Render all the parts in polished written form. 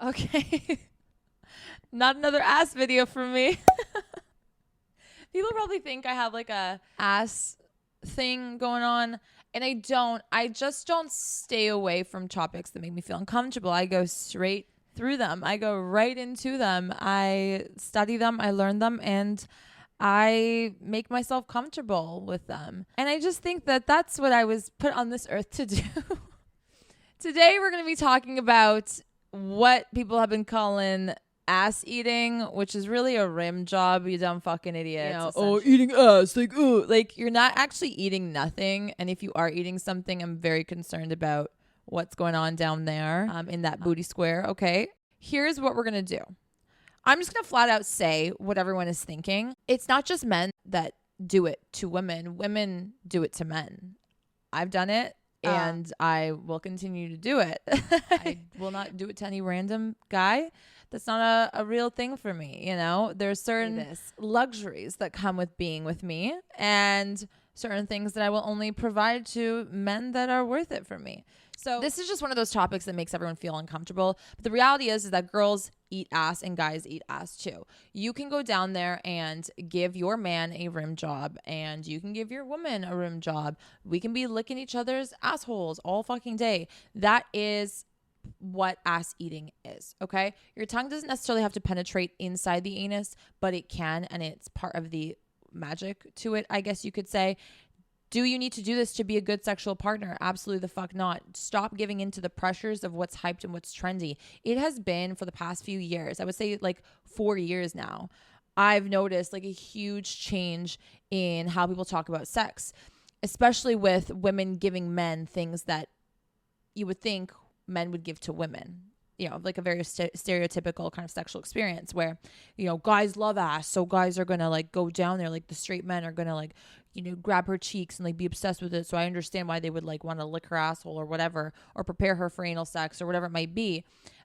Okay. Not another ass video from me. People probably think I have like a ass thing going on, and I don't. I just don't stay away from topics that make me feel uncomfortable. I go straight through them. I go right into them. I study them, I learn them, and I make myself comfortable with them. And I just think that that's what I was put on this earth to do. Today we're going to be talking about what people have been calling ass eating, which is really a rim job, you dumb fucking idiot. You know, oh, eating ass, like, ooh. Like, you're not actually eating nothing. And if you are eating something, I'm very concerned about what's going on down there in that booty square. Okay, here's what we're going to do. I'm just going to flat out say what everyone is thinking. It's not just men that do it to women. Women do it to men. I've done it. And I will continue to do it. I will not do it to any random guy. That's not a real thing for me. You know, there's certain luxuries that come with being with me and certain things that I will only provide to men that are worth it for me. So this is just one of those topics that makes everyone feel uncomfortable. But the reality is that girls eat ass and guys eat ass too. You can go down there and give your man a rim job, and you can give your woman a rim job. We can be licking each other's assholes all fucking day. That is what ass eating is, okay? Your tongue doesn't necessarily have to penetrate inside the anus, but it can, and it's part of the magic to it, I guess you could say. Do you need to do this to be a good sexual partner? Absolutely the fuck not. Stop giving into the pressures of what's hyped and what's trendy. It has been for the past few years, I would say like 4 years now, I've noticed like a huge change in how people talk about sex, especially with women giving men things that you would think men would give to women. You know, like a very stereotypical kind of sexual experience where, you know, guys love ass. So guys are going to like go down there. Like the straight men are going to like, you know, grab her cheeks and like be obsessed with it. So I understand why they would like want to lick her asshole or whatever, or prepare her for anal sex or whatever it might be.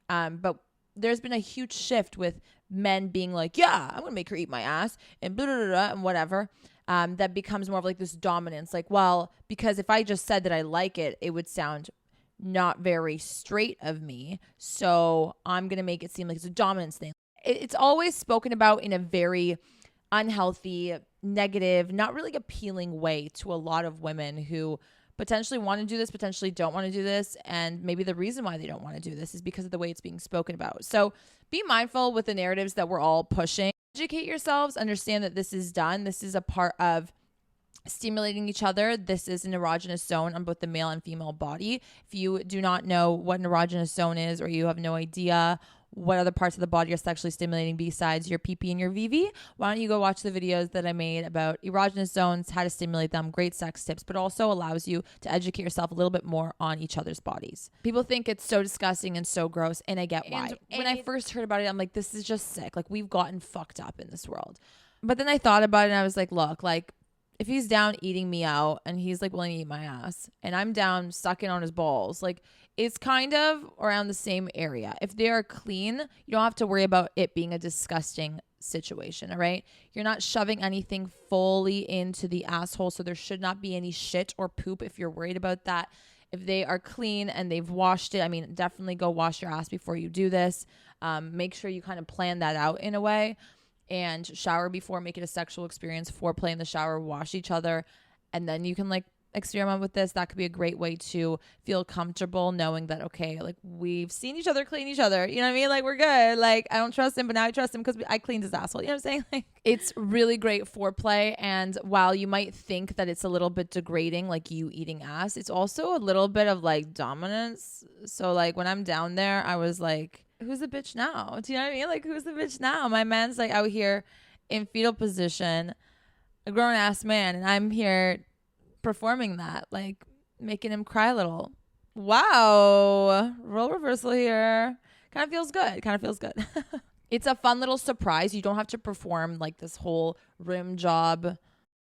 But there's been a huge shift with men being like, yeah, I'm going to make her eat my ass and blah, blah, blah, blah, and whatever. That becomes more of like this dominance. Like, well, because if I just said that I like it, it would sound not very straight of me, so I'm gonna make it seem like it's a dominance thing. It's always spoken about in a very unhealthy, negative, not really appealing way to a lot of women who potentially want to do this, potentially don't want to do this, and maybe the reason why they don't want to do this is because of the way it's being spoken about. So be mindful with the narratives that we're all pushing. Educate yourselves, understand that this is done. This is a part of stimulating each other. This is an erogenous zone on both the male and female body. If you do not know what an erogenous zone is, or you have no idea what other parts of the body are sexually stimulating besides your PP and your VV, why don't you go watch the videos that I made about erogenous zones, how to stimulate them, great sex tips, but also allows you to educate yourself a little bit more on each other's bodies. People think it's so disgusting and so gross, and I get why. When I first heard about it, I'm like, this is just sick. Like, we've gotten fucked up in this world. But then I thought about it and I was like, look, like, if he's down eating me out and he's like willing to eat my ass and I'm down sucking on his balls, like it's kind of around the same area. If they are clean, you don't have to worry about it being a disgusting situation. All right. You're not shoving anything fully into the asshole. So there should not be any shit or poop if you're worried about that. If they are clean and they've washed it, I mean, definitely go wash your ass before you do this. Make sure you kind of plan that out in a way. And shower before, make it a sexual experience, foreplay in the shower, wash each other, and then you can like experiment with this. That could be a great way to feel comfortable knowing that, okay, like we've seen each other clean each other. You know what I mean? Like we're good. Like I don't trust him, but now I trust him because I cleaned his asshole. You know what I'm saying? Like it's really great foreplay. And while you might think that it's a little bit degrading, like you eating ass, it's also a little bit of like dominance. So like when I'm down there, I was like, who's the bitch now? Do you know what I mean? Like, who's the bitch now? My man's like out here in fetal position, a grown ass man, and I'm here performing that, like making him cry a little. Wow. Role reversal here. Kind of feels good. It's a fun little surprise. You don't have to perform like this whole rim job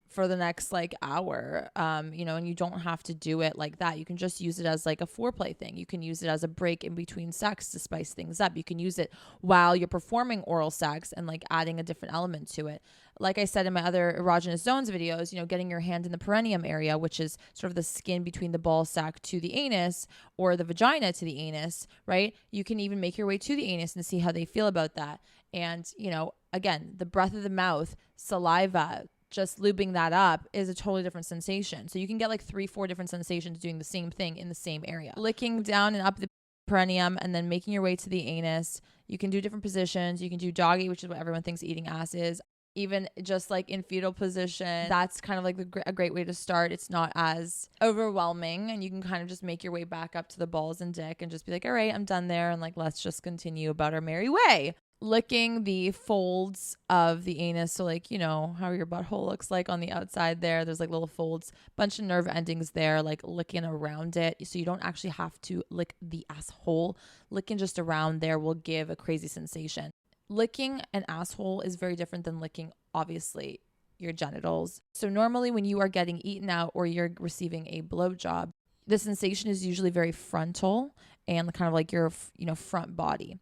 for the next like hour, you know, and you don't have to do it like that. You can just use it as like a foreplay thing. You can use it as a break in between sex to spice things up. You can use it while you're performing oral sex and like adding a different element to it. like I said in my other erogenous zones videos, you know, getting your hand in the perineum area, which is sort of the skin between the ball sack to the anus or the vagina to the anus, right? You can even make your way to the anus and see how they feel about that. And, you know, again, the breath of the mouth, saliva, just lubing that up is a totally different sensation. So you can get like 3-4 different sensations doing the same thing in the same area. Licking down and up the perineum and then making your way to the anus. You can do different positions. You can do doggy, which is what everyone thinks eating ass is. Even just like in fetal position, that's kind of like a great way to start. It's not as overwhelming, and you can kind of just make your way back up to the balls and dick and just be like, all right, I'm done there. And like, let's just continue about our merry way. Licking the folds of the anus. So like, you know, how your butthole looks like on the outside there. There's like little folds, bunch of nerve endings there, like licking around it. So you don't actually have to lick the asshole. Licking just around there will give a crazy sensation. Licking an asshole is very different than licking, obviously, your genitals. So normally when you are getting eaten out or you're receiving a blowjob, the sensation is usually very frontal and kind of like your, you know, front body.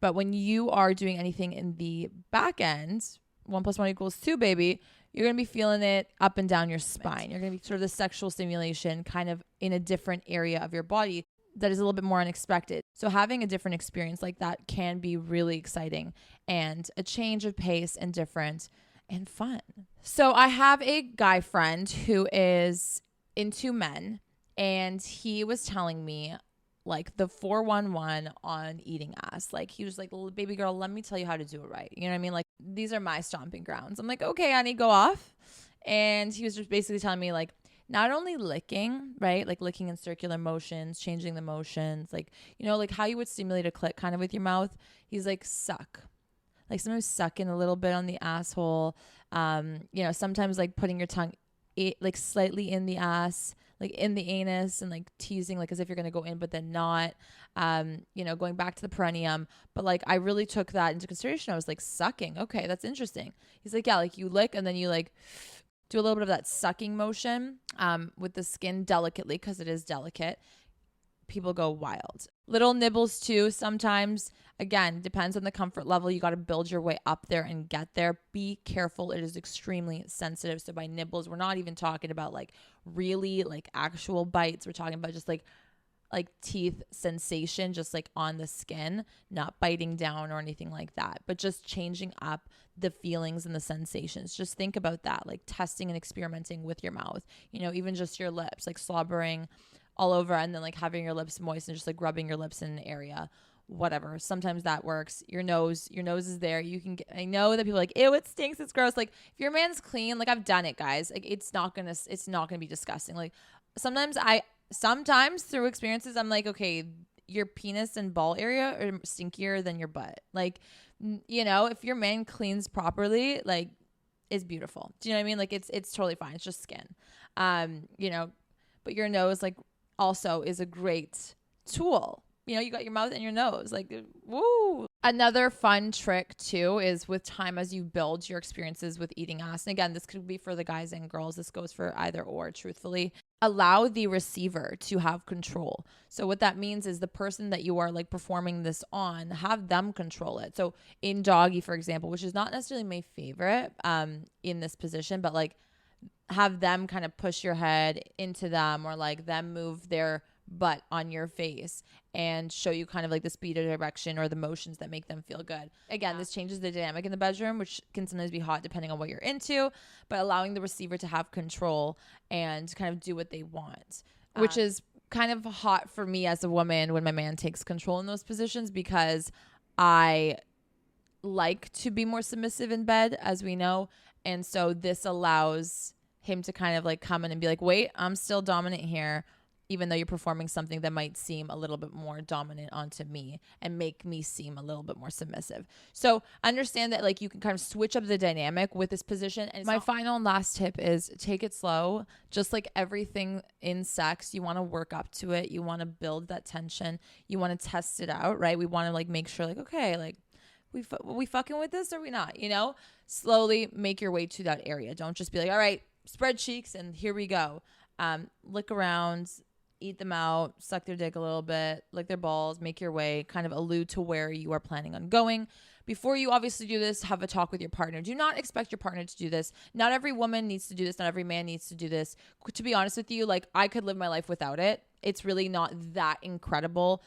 But when you are doing anything in the back end, 1 + 1 = 2, baby, you're going to be feeling it up and down your spine. You're going to be sort of the sexual stimulation kind of in a different area of your body that is a little bit more unexpected. So having a different experience like that can be really exciting and a change of pace and different and fun. So I have a guy friend who is into men, and he was telling me like the 411 on eating ass. Like he was like, baby girl, let me tell you how to do it right. You know what I mean? Like these are my stomping grounds. I'm like, okay, honey, go off. And he was just basically telling me like, not only licking, right? Like licking in circular motions, changing the motions, like, you know, like how you would stimulate a clit kind of with your mouth. He's like, suck. Like sometimes sucking a little bit on the asshole. You know, sometimes like putting your tongue like slightly in the ass, like in the anus, and like teasing like as if you're going to go in, but then not, you know, going back to the perineum. But like, I really took that into consideration. I was like, sucking. Okay, that's interesting. He's like, yeah, like you lick and then you like do a little bit of that sucking motion with the skin delicately, because it is delicate. People go wild. Little nibbles too sometimes. Again, depends on the comfort level. You got to build your way up there and get there. Be careful. It is extremely sensitive. So by nibbles, we're not even talking about like really like actual bites. We're talking about just like teeth sensation, just like on the skin, not biting down or anything like that, but just changing up the feelings and the sensations. Just think about that, like testing and experimenting with your mouth, you know, even just your lips, like slobbering all over and then like having your lips moist and just like rubbing your lips in an area, whatever. Sometimes that works. Your nose is there. You can get, I know that people are like, ew, it stinks, it's gross. Like if your man's clean, like I've done it, guys, like it's not gonna be disgusting. Like sometimes through experiences, I'm like, okay, your penis and ball area are stinkier than your butt. Like, you know, if your man cleans properly, like it's beautiful. Do you know what I mean? Like it's totally fine. It's just skin. You know, but your nose like also is a great tool. You know, you got your mouth and your nose, like, woo. Another fun trick too is with time as you build your experiences with eating ass. And again, this could be for the guys and girls. This goes for either or, truthfully. Allow the receiver to have control. So what that means is the person that you are like performing this on, have them control it. So in doggy, for example, which is not necessarily my favorite in this position, but like have them kind of push your head into them, or like them move their butt on your face and show you kind of like the speed or direction or the motions that make them feel good. Again, this changes the dynamic in the bedroom, which can sometimes be hot depending on what you're into, but allowing the receiver to have control and kind of do what they want, which is kind of hot for me as a woman when my man takes control in those positions, because I like to be more submissive in bed, as we know. And so this allows him to kind of like come in and be like, wait, I'm still dominant here, even though you're performing something that might seem a little bit more dominant onto me and make me seem a little bit more submissive. So understand that like you can kind of switch up the dynamic with this position. And my final and last tip is take it slow. Just like everything in sex, you want to work up to it. You want to build that tension. You want to test it out, right? We want to like make sure like, okay, like we fucking with this or we not, you know? Slowly make your way to that area. Don't just be like, all right, spread cheeks and here we go. Look around, eat them out, suck their dick a little bit, lick their balls, make your way, kind of allude to where you are planning on going. Before you obviously do this, have a talk with your partner. Do not expect your partner to do this. Not every woman needs to do this. Not every man needs to do this. To be honest with you, like, I could live my life without it. It's really not that incredible,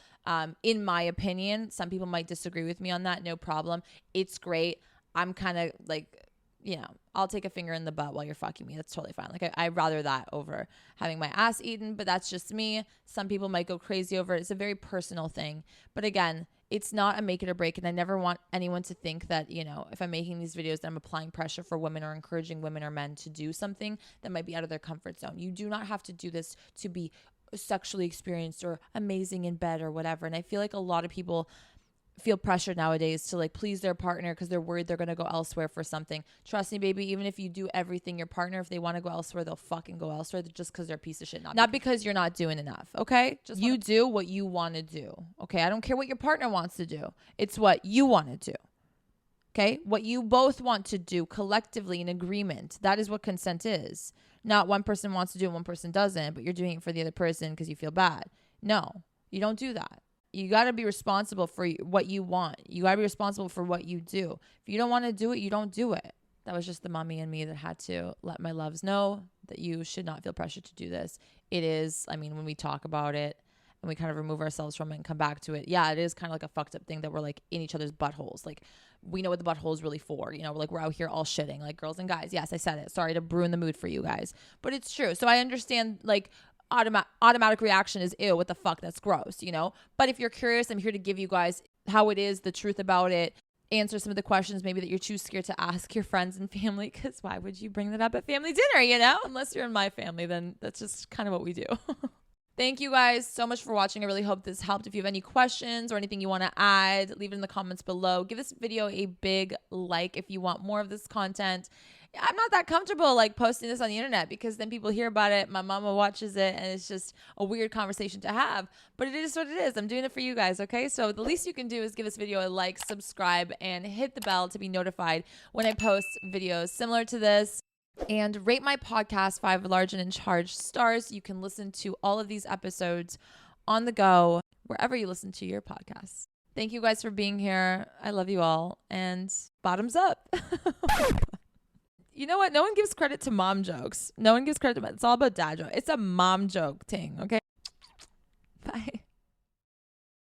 in my opinion. Some people might disagree with me on that. No problem. It's great. I'm kind of like, you know, I'll take a finger in the butt while you're fucking me. That's totally fine. Like, I'd rather that over having my ass eaten, but that's just me. Some people might go crazy over it. It's a very personal thing. But again, it's not a make it or break. And I never want anyone to think that, you know, if I'm making these videos, that I'm applying pressure for women or encouraging women or men to do something that might be out of their comfort zone. You do not have to do this to be sexually experienced or amazing in bed or whatever. And I feel like a lot of people feel pressured nowadays to like please their partner because they're worried they're going to go elsewhere for something. Trust me, baby, even if you do everything, your partner, if they want to go elsewhere, they'll fucking go elsewhere just because they're a piece of shit. Not because you're not doing enough, okay? Just you do what you want to do, okay? I don't care what your partner wants to do. It's what you want to do, okay? What you both want to do collectively in agreement. That is what consent is. Not one person wants to do it, one person doesn't, but you're doing it for the other person because you feel bad. No, you don't do that. You got to be responsible for what you want. You got to be responsible for what you do. If you don't want to do it, you don't do it. That was just the mommy and me that had to let my loves know that you should not feel pressured to do this. It is, I mean, when we talk about it and we kind of remove ourselves from it and come back to it, yeah, it is kind of like a fucked up thing that we're like in each other's buttholes. Like, we know what the butthole is really for. You know, like, we're out here all shitting like girls and guys. Yes, I said it. Sorry to ruin the mood for you guys, but it's true. So I understand, like, automatic reaction is ew, what the fuck, that's gross, you know? But if you're curious, I'm here to give you guys how it is, the truth about it, answer some of the questions maybe that you're too scared to ask your friends and family, because why would you bring that up at family dinner, you know? Unless you're in my family, then that's just kind of what we do. Thank you guys so much for watching. I really hope this helped. If you have any questions or anything you want to add, leave it in the comments below. Give this video a big like if you want more of this content. I'm not that comfortable like posting this on the internet because then people hear about it. My mama watches it and it's just a weird conversation to have, but it is what it is. I'm doing it for you guys. Okay. So the least you can do is give this video a like, subscribe, and hit the bell to be notified when I post videos similar to this, and rate my podcast 5 large and in charge stars. You can listen to all of these episodes on the go, wherever you listen to your podcasts. Thank you guys for being here. I love you all, and bottoms up. You know what? No one gives credit to mom jokes. No one gives credit to It's all about dad joke. It's a mom joke thing, okay? Bye.